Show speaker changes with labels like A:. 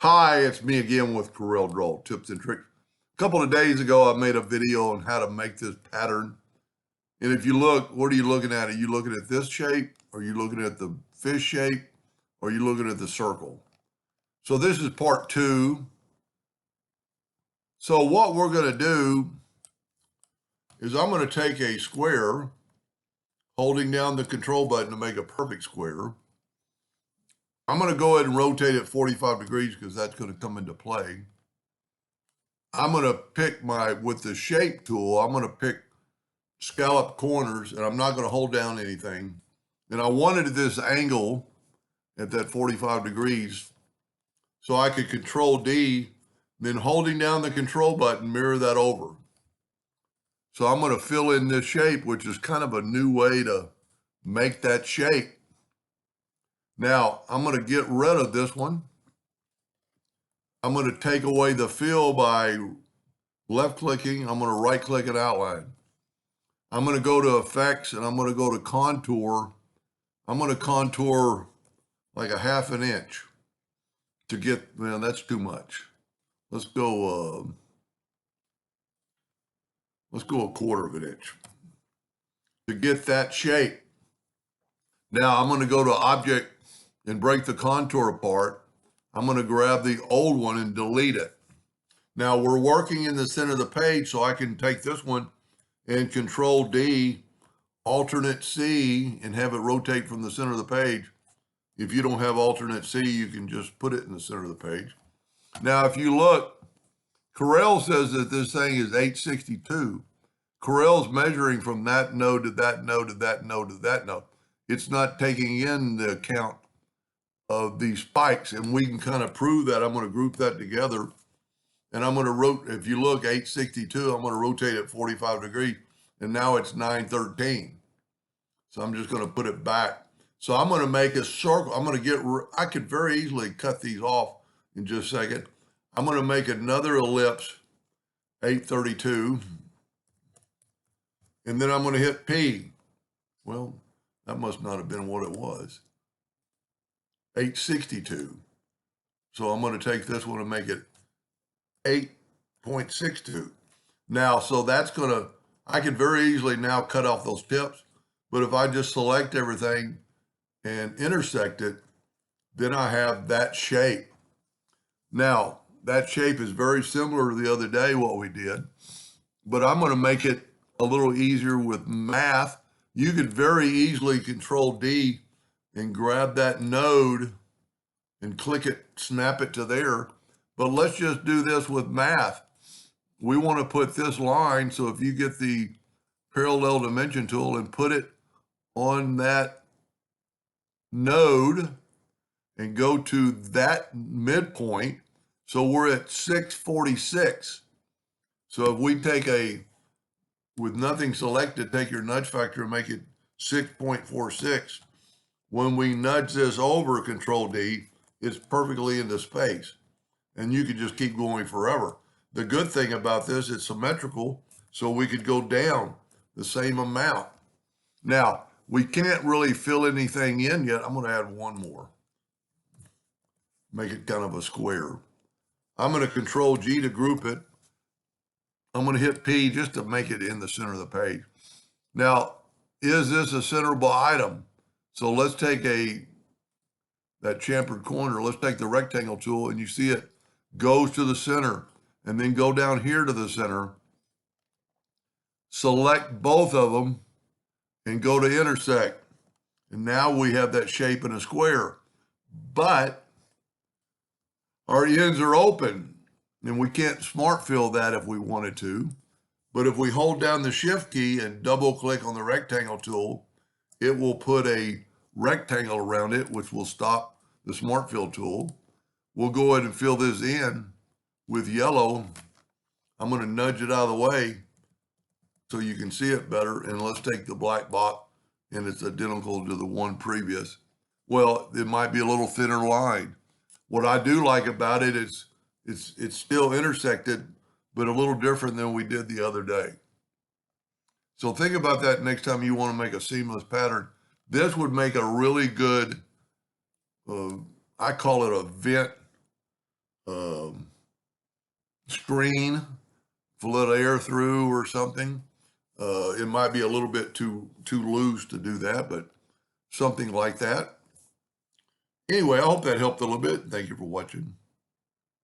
A: Hi, it's me again with Corel Draw Tips and Tricks. A couple of days ago, I made a video on how to make this pattern. And if you look, what are you looking at? Are you looking at this shape? Are you looking at the fish shape? Or are you looking at the circle? So this is part 2. So what we're going to do is I'm going to take a square, holding down the control button to make a perfect square. I'm going to go ahead and rotate it 45 degrees because that's going to come into play. I'm going to pick with the shape tool, I'm going to pick scallop corners, and I'm not going to hold down anything. And I wanted this angle at that 45 degrees so I could control D, then holding down the control button, mirror that over. So I'm going to fill in this shape, which is kind of a new way to make that shape. Now, I'm going to get rid of this one. I'm going to take away the fill by left-clicking. I'm going to right-click an outline. I'm going to go to Effects, and I'm going to go to Contour. I'm going to contour like a 1/2 inch to get, well, that's too much. Let's go a 1/4 inch to get that shape. Now I'm going to go to Object and break the contour apart. I'm going to grab the old one and delete it. Now we're working in the center of the page, so I can take this one and Control D, alternate C, and have it rotate from the center of the page. If you don't have alternate C, you can just put it in the center of the page. Now, if you look, Corel says that this thing is 862. Corel's measuring from that node to that node to that node to that node. It's not taking in the account of these spikes, and we can kind of prove that. I'm going to group that together, and I'm going to rotate. If you look, 862, I'm going to rotate it 45 degrees, and now it's 913. So I'm just going to put it back. So I'm going to make a circle. I'm going to I could very easily cut these off in just a second. I'm going to make another ellipse, 832, and then I'm going to hit P. Well, that must not have been what it was. 862. So I'm going to take this one and make it 8.62. Now, so that's going to, I could very easily now cut off those tips, but if I just select everything and intersect it, then I have that shape. Now, that shape is very similar to the other day, what we did, but I'm going to make it a little easier with math. You could very easily Control D and grab that node and click it, snap it to there. But let's just do this with math. We want to put this line, so if you get the parallel dimension tool and put it on that node and go to that midpoint, so we're at 646. So if we take with nothing selected, take your nudge factor and make it 6.46. When we nudge this over, Control D, it's perfectly into space. And you could just keep going forever. The good thing about this, it's symmetrical, so we could go down the same amount. Now, we can't really fill anything in yet. I'm going to add one more. Make it kind of a square. I'm going to Control G to group it. I'm going to hit P just to make it in the center of the page. Now, is this a centerable item? So let's take that chamfered corner. Let's take the rectangle tool, and you see it goes to the center, and then go down here to the center. Select both of them and go to intersect. And now we have that shape in a square. But our ends are open, and we can't smart fill that if we wanted to. But if we hold down the Shift key and double click on the rectangle tool, it will put a rectangle around it, which will stop the smart fill tool. We'll go ahead and fill this in with yellow. I'm going to nudge it out of the way so you can see it better. And let's take the black box, and it's identical to the one previous. Well, it might be a little thinner line. What I do like about it is it's still intersected, but a little different than we did the other day. So think about that next time you want to make a seamless pattern. This would make a really good, I call it a vent screen to let air through or something. It might be a little bit too loose to do that, but something like that. Anyway, I hope that helped a little bit. Thank you for watching.